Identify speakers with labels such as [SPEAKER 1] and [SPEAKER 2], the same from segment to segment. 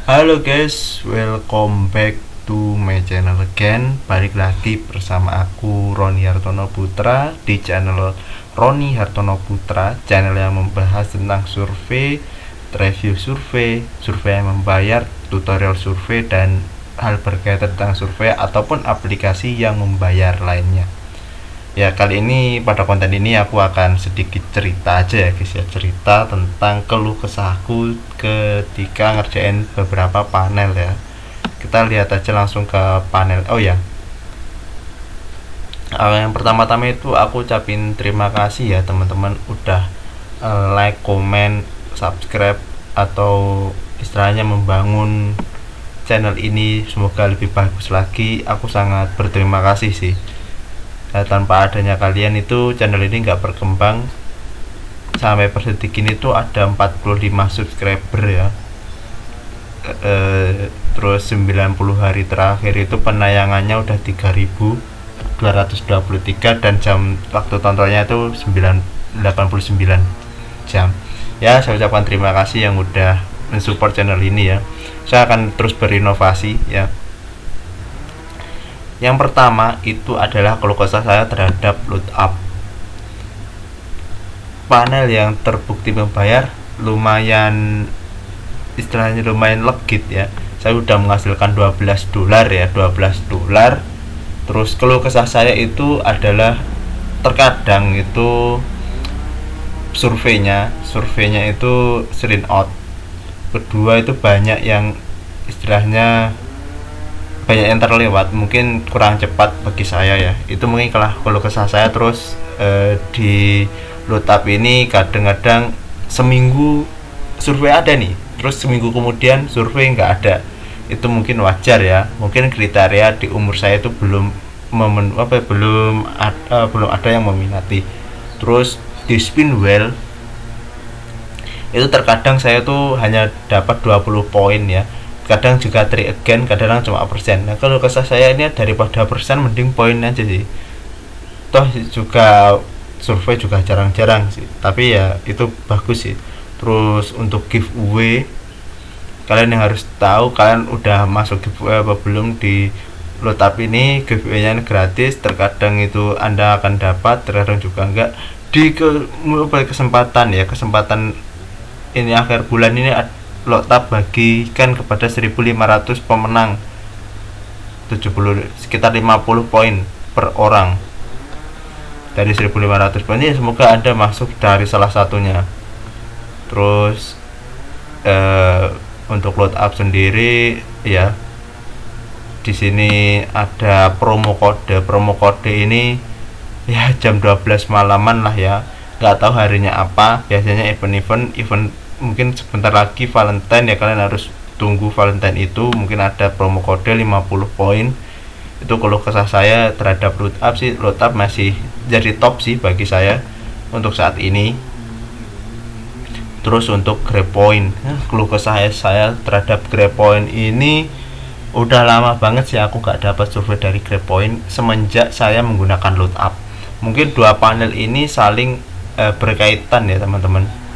[SPEAKER 1] Halo guys, welcome back to my channel again. Balik lagi bersama aku Roni Hartono Putra di channel Roni Hartono Putra, channel yang membahas tentang survei, review survei, survei yang membayar, tutorial survei, dan hal berkaitan tentang survei ataupun aplikasi yang membayar lainnya. Ya, kali ini pada konten ini aku akan sedikit cerita aja ya guys ya, cerita tentang keluh kesahku ketika ngerjain beberapa panel ya. Kita lihat aja langsung ke panel. Oh ya, yang pertama-tama itu aku ucapin terima kasih ya teman-teman udah like, comment, subscribe, atau istilahnya membangun channel ini semoga lebih bagus lagi. Aku sangat berterima kasih sih. Tanpa adanya kalian itu channel ini nggak berkembang. Sampai per detik ini tuh ada 45 subscriber ya. Terus 90 hari terakhir itu penayangannya udah 3223 dan jam waktu tontonnya itu 89 jam. Ya, saya ucapkan terima kasih yang udah mensupport channel ini ya. Saya akan terus berinovasi ya. Yang pertama itu adalah keluh kesah saya terhadap load up. Panel yang terbukti membayar lumayan, istilahnya lumayan legit ya. Saya udah menghasilkan $12 ya, $12. Terus keluh kesah saya itu adalah terkadang itu surveinya itu screen out. Kedua itu banyak yang istilahnya banyak yang terlewat, mungkin kurang cepat bagi saya ya. Itu mungkin kalau kesah saya. Terus di load up ini kadang-kadang seminggu survei ada nih, terus seminggu kemudian survei nggak ada. Itu mungkin wajar ya, mungkin kriteria di umur saya itu belum ada yang meminati. Terus di spin wheel itu terkadang saya tuh hanya dapat 20 poin ya, kadang juga try again, kadang cuma persen. Nah, kalau kesah saya ini daripada persen mending poin aja sih. Toh juga survei juga jarang-jarang sih, tapi ya itu bagus sih. Terus untuk giveaway, kalian yang harus tahu, kalian udah masuk giveaway apa belum di load up ini. Giveaway-nya gratis, terkadang itu Anda akan dapat, terkadang juga enggak. Di kesempatan ini akhir bulan ini load up bagikan kepada 1500 pemenang, sekitar 50 poin per orang dari 1500 poin ini. Semoga Anda masuk dari salah satunya. Terus untuk load up sendiri ya, di sini ada promo kode ini ya jam 12 malaman lah ya, nggak tahu harinya apa. Biasanya event mungkin sebentar lagi Valentine ya, kalian harus tunggu Valentine itu mungkin ada promo kode 50 poin. Itu kalau kesah saya terhadap load up sih. Load up masih jadi top sih bagi saya untuk saat ini. Terus untuk grab point, keluh kesah saya terhadap grab point ini udah lama banget sih aku gak dapat survei dari grab point semenjak saya menggunakan load up. Mungkin dua panel ini saling berkaitan ya teman-teman.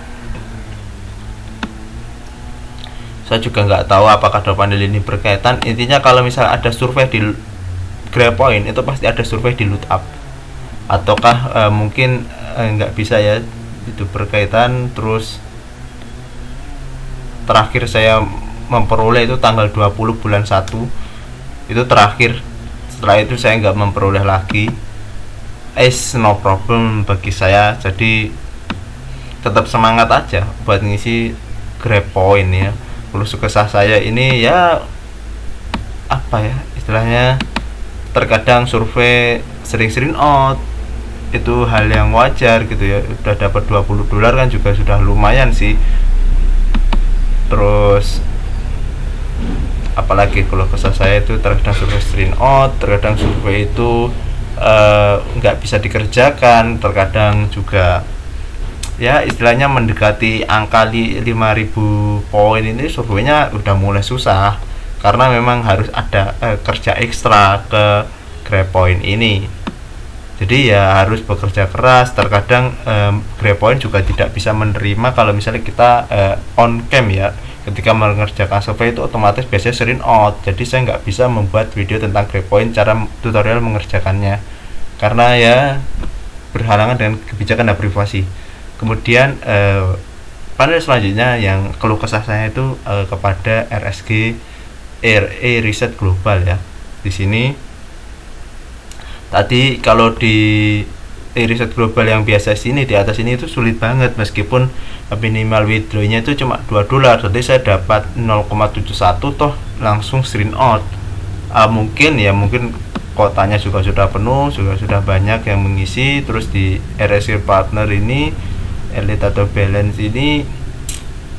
[SPEAKER 1] Saya juga nggak tahu apakah dua panel ini berkaitan. Intinya kalau misalnya ada survei di grab point itu pasti ada survei di load up, ataukah mungkin nggak bisa ya itu berkaitan. Terus terakhir saya memperoleh itu tanggal 20 bulan 1 itu terakhir. Setelah itu saya nggak memperoleh lagi. No problem bagi saya, jadi tetap semangat aja buat ngisi grab point ya. Kalau kesah saya ini ya apa ya istilahnya, terkadang survei sering out, itu hal yang wajar gitu ya. Udah dapat $20 kan juga sudah lumayan sih. Terus apalagi kalau kesah saya itu terkadang survei sering out, terkadang survei itu nggak bisa dikerjakan, terkadang juga ya istilahnya mendekati angka 5000 poin ini surveinya udah mulai susah, karena memang harus ada kerja ekstra ke grab point ini. Jadi ya harus bekerja keras. Terkadang grab point juga tidak bisa menerima kalau misalnya kita on cam ya, ketika mengerjakan survei itu otomatis biasanya screen out, jadi saya nggak bisa membuat video tentang grade point cara tutorial mengerjakannya karena ya berhalangan dengan kebijakan data privasi. Kemudian panel selanjutnya yang keluh kesah saya itu kepada RSG RE Riset Global ya. Di sini tadi kalau di riset global yang biasa sini di atas ini itu sulit banget, meskipun minimal withdrawnya itu cuma $2, jadi saya dapat 0,71 toh langsung screen out. Mungkin kotanya juga sudah penuh, sudah banyak yang mengisi. Terus di RSC partner ini elite atau balance ini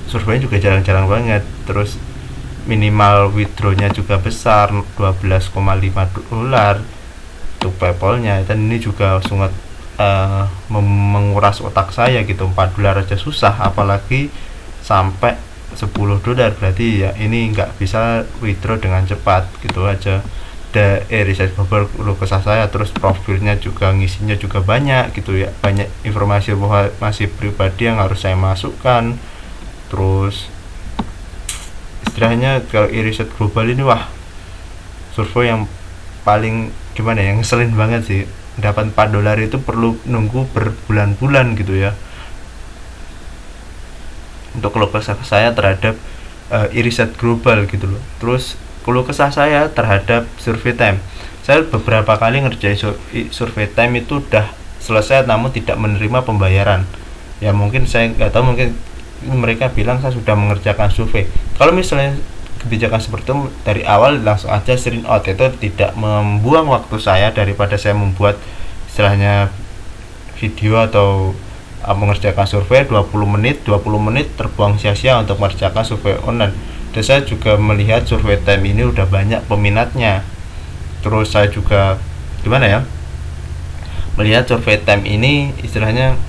[SPEAKER 1] surveinya juga jarang-jarang banget, terus minimal withdrawnya juga besar $12,5 untuk PayPal-nya, dan ini juga sangat menguras otak saya gitu. $4 aja susah, apalagi sampai $10. Berarti ya ini nggak bisa withdraw dengan cepat gitu aja. Riset global perlu kesah saya, terus profilnya juga ngisinya juga banyak gitu ya, banyak informasi bahwa masih pribadi yang harus saya masukkan. Terus istilahnya kalau riset global ini wah survei yang paling gimana ya, ngeselin banget sih. Dapat $4 itu perlu nunggu berbulan-bulan gitu ya. Untuk keluh kesah saya terhadap riset global gitu loh. Terus keluh kesah saya terhadap survei time, saya beberapa kali ngerjain survei time itu udah selesai namun tidak menerima pembayaran. Ya mungkin saya nggak tahu, mungkin mereka bilang saya sudah mengerjakan survei. Kalau misalnya kebijakan seperti itu dari awal langsung aja screen out, itu tidak membuang waktu saya daripada saya membuat istilahnya video atau mengerjakan survei 20 menit terbuang sia-sia untuk mengerjakan survei online. Dan saya juga melihat survei time ini udah banyak peminatnya. Terus saya juga gimana ya, melihat survei time ini istilahnya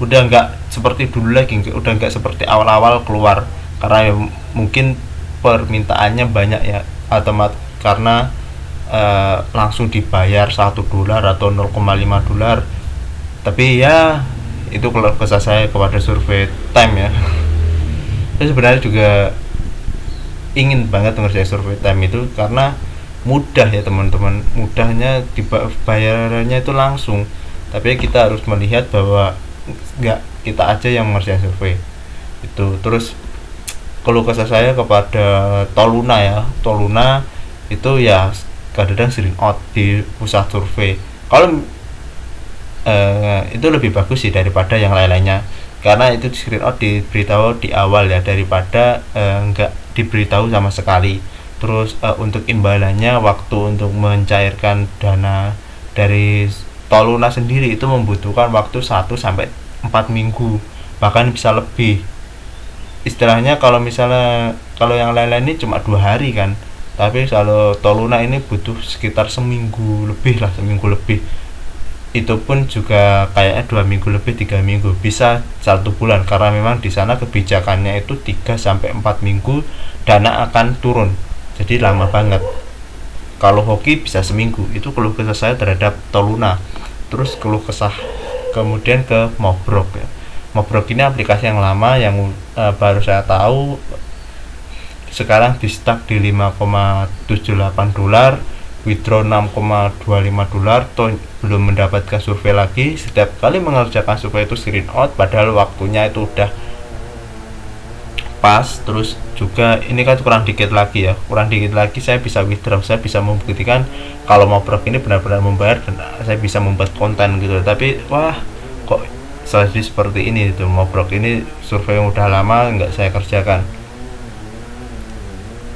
[SPEAKER 1] udah nggak seperti dulu lagi, udah nggak seperti awal-awal keluar, karena ya mungkin permintaannya banyak ya, otomatis karena langsung dibayar $1 atau $0,5. Tapi ya itu kalau kesah saya kepada survei time ya. Saya sebenarnya juga ingin banget ngerjain survei time itu karena mudah ya teman-teman, mudahnya bayarannya itu langsung. Tapi kita harus melihat bahwa nggak kita aja yang mengerjakan survei itu. Terus keluh kesah saya kepada Toluna ya, Toluna itu ya kadang-kadang screen out di pusat survei. Kalau itu lebih bagus sih daripada yang lain-lainnya, karena itu screen out diberitahu di awal ya, daripada nggak diberitahu sama sekali. Terus untuk imbalannya, waktu untuk mencairkan dana dari Toluna sendiri itu membutuhkan waktu 1-4 minggu, bahkan bisa lebih. Istilahnya kalau misalnya kalau yang lain-lain ini cuma 2 hari kan, tapi kalau Toluna ini butuh sekitar seminggu lebih. Itu pun juga kayaknya 2 minggu lebih, 3 minggu, bisa 1 bulan, karena memang di sana kebijakannya itu 3-4 minggu dana akan turun, jadi lama banget. Kalau hoki bisa seminggu. Itu keluh kesah saya terhadap Toluna. Terus keluh kesah kemudian ke Mobrok ya. Mobrok ini aplikasi yang lama yang baru saya tahu sekarang di stuck di $5,78, withdraw $6,25, toh belum mendapatkan survei lagi. Setiap kali mengerjakan survei itu screen out, padahal waktunya itu udah pas. Terus juga ini kan kurang dikit lagi saya bisa withdraw, saya bisa membuktikan kalau Mobrok ini benar-benar membayar dan saya bisa membuat konten gitu. Tapi wah, kok seperti ini itu Mobrok ini survei yang udah lama nggak saya kerjakan.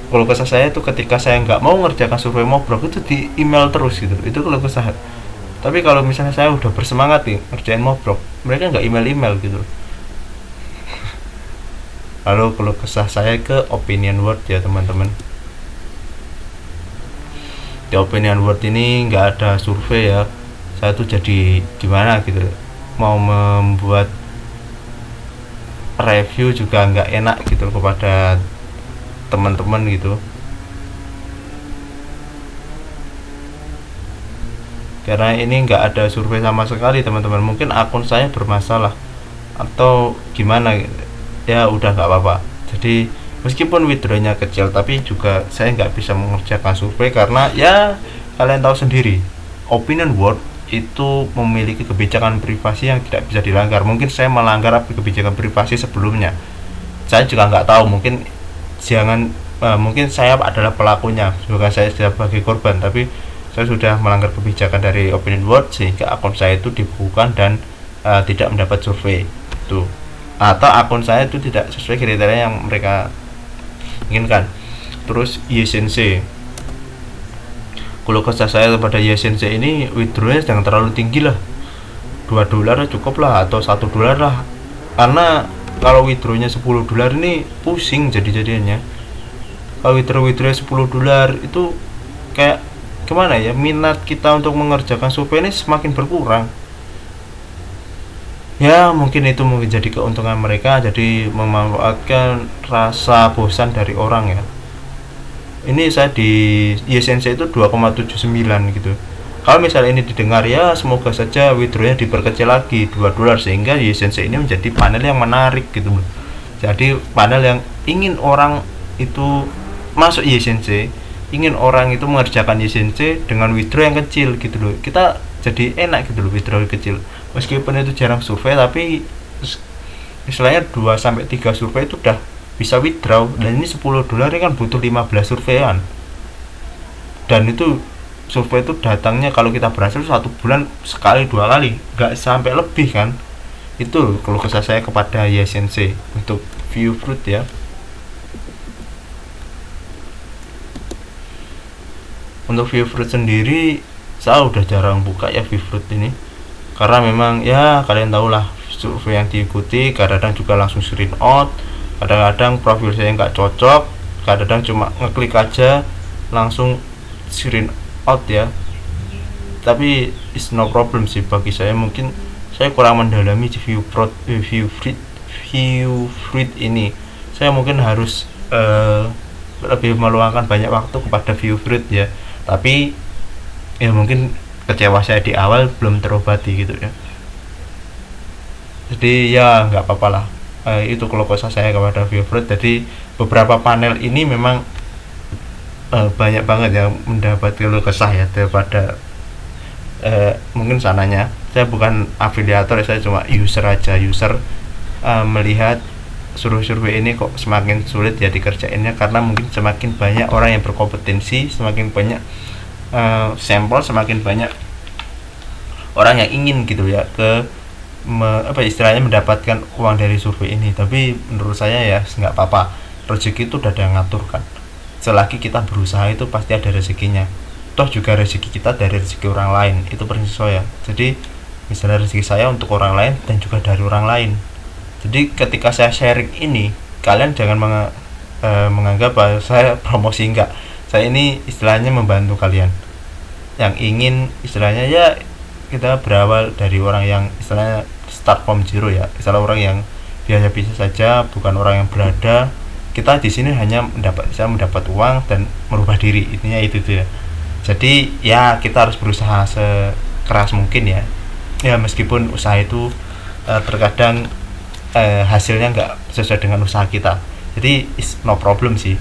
[SPEAKER 1] Kalau kesah saya itu ketika saya nggak mau ngerjakan survei Mobrok itu di email terus gitu, itu kalau kesah. Tapi kalau misalnya saya udah bersemangat nih ngerjain Mobrok, mereka nggak email gitu. Lalu kalau kesah saya ke Opinion Word ya teman-teman. Di Opinion Word ini nggak ada survei ya. Saya tuh jadi gimana gitu, mau membuat review juga nggak enak gitu kepada teman-teman gitu, karena ini nggak ada survei sama sekali teman-teman. Mungkin akun saya bermasalah atau gimana gitu. Ya udah nggak apa-apa, Jadi meskipun withdrawnya kecil, tapi juga saya nggak bisa mengerjakan survei karena ya kalian tahu sendiri, opinion board itu memiliki kebijakan privasi yang tidak bisa dilanggar. Mungkin saya melanggar kebijakan privasi sebelumnya, saya juga nggak tahu. Mungkin saya adalah pelakunya, bukan saya sebagai korban, tapi saya sudah melanggar kebijakan dari opinion board sehingga akun saya itu dibekukan dan tidak mendapat survei itu, atau akun saya itu tidak sesuai kriteria yang mereka inginkan. Terus YSNC, kalau kesah saya kepada YSNC ini, withdrawnya jangan terlalu tinggi lah, $2 cukup lah, atau $1 lah, karena kalau withdrawnya $10 ini pusing jadinya. Kalau withdrawnya $10 itu kayak gimana ya, minat kita untuk mengerjakan survei ini semakin berkurang. Ya mungkin itu mungkin jadi keuntungan mereka, jadi memanfaatkan rasa bosan dari orang ya. Ini saya di YSNC itu 2,79 gitu. Kalau misalnya ini didengar, ya semoga saja withdrawnya diperkecil lagi $2, sehingga YSNC ini menjadi panel yang menarik gitu loh. Jadi panel yang ingin orang itu masuk YSNC, ingin orang itu mengerjakan YSNC dengan withdraw yang kecil gitu loh. Kita jadi enak gitu loh withdraw kecil. Meskipun itu jarang survei, tapi misalnya 2-3 survei itu udah bisa withdraw, dan ini $10 ini kan butuh 15 surveian, dan itu survei itu datangnya kalau kita berhasil 1 bulan sekali 2 kali, nggak sampai lebih kan. Itu kalau kesah saya kepada YSNC untuk Viewfruit ya. Untuk Viewfruit sendiri saya udah jarang buka ya Viewfruit ini, karena memang ya kalian tahulah survei yang diikuti, kadang-kadang juga langsung screen out, kadang-kadang profil saya nggak cocok, kadang-kadang cuma ngeklik aja langsung screen out ya. Tapi it's no problem sih bagi saya, mungkin saya kurang mendalami di Viewfruit ini. Saya mungkin harus lebih meluangkan banyak waktu kepada Viewfruit ya. Tapi ya mungkin kecewa saya di awal belum terobati gitu ya. Jadi ya nggak apa-apa lah. Itu kalau kesah saya kepada Viewfruit. Jadi beberapa panel ini memang banyak banget yang mendapat keluh kesah ya daripada mungkin sananya. Saya bukan afiliator, saya cuma user aja. User melihat survei ini kok semakin sulit ya dikerjainnya, karena mungkin semakin banyak orang yang berkompetensi, semakin banyak sampel, semakin banyak orang yang ingin gitu ya istilahnya mendapatkan uang dari survei ini. Tapi menurut saya ya nggak apa-apa, rezeki itu udah ada yang ngatur kan. Selagi kita berusaha itu pasti ada rezekinya. Toh juga rezeki kita dari rezeki orang lain, itu prinsip saya. Jadi misalnya rezeki saya untuk orang lain dan juga dari orang lain. Jadi ketika saya sharing ini, kalian jangan menganggap bahwa saya promosi, enggak. Saya ini istilahnya membantu kalian yang ingin istilahnya ya, kita berawal dari orang yang istilahnya start from zero ya, istilah orang yang biasa-biasa saja, bukan orang yang berada. Kita di sini hanya bisa mendapat uang dan merubah diri, intinya itu tuh ya. Jadi ya kita harus berusaha sekeras mungkin ya. Ya meskipun usaha itu terkadang hasilnya nggak sesuai dengan usaha kita, jadi no problem sih.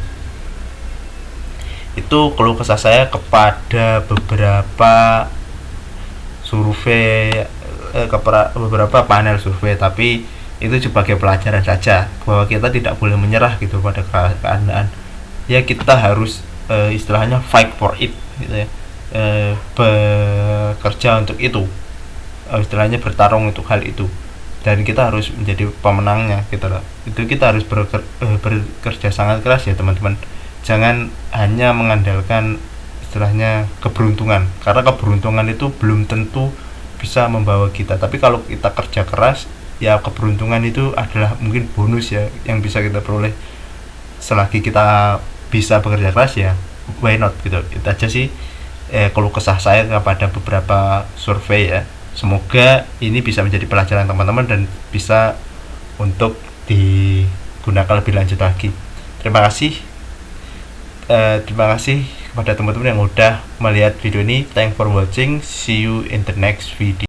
[SPEAKER 1] Itu keluh kesah saya kepada beberapa survei, beberapa panel survei. Tapi itu sebagai pelajaran saja, bahwa kita tidak boleh menyerah gitu pada keadaan. Ya kita harus istilahnya fight for it gitu ya, bekerja untuk itu, istilahnya bertarung untuk hal itu, dan kita harus menjadi pemenangnya gitu loh. Itu kita harus bekerja sangat keras ya teman-teman. Jangan hanya mengandalkan istilahnya keberuntungan, karena keberuntungan itu belum tentu bisa membawa kita. Tapi kalau kita kerja keras, ya keberuntungan itu adalah mungkin bonus ya yang bisa kita peroleh. Selagi kita bisa bekerja keras ya why not gitu. Itu aja sih keluh kesah saya kepada beberapa survei ya. Semoga ini bisa menjadi pelajaran teman-teman dan bisa untuk digunakan lebih lanjut lagi. Terima kasih kepada teman-teman yang udah melihat video ini. Thanks for watching, see you in the next video.